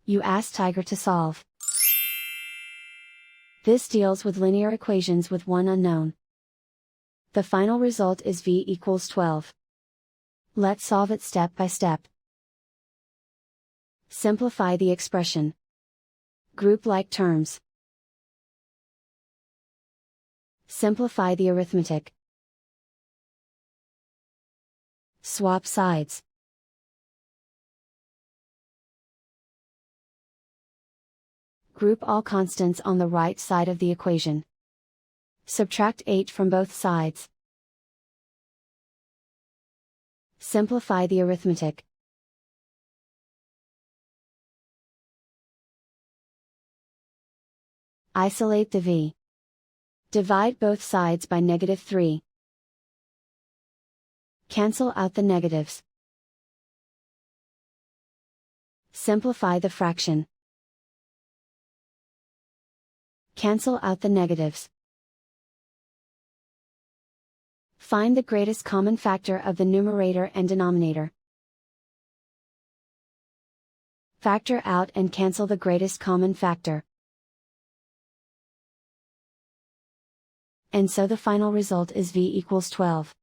You ask Tiger to solve. This deals with linear equations with one unknown. The final result is v equals 12. Let's solve it step by step. Simplify the expression. Group like terms. Simplify the arithmetic. Swap sides. Group all constants on the right side of the equation. Subtract 8 from both sides. Simplify the arithmetic. Isolate the v. Divide both sides by -3. Cancel out the negatives. Simplify the fraction. Cancel out the negatives. Find the greatest common factor of the numerator and denominator. Factor out and cancel the greatest common factor. And so the final result is v equals 12.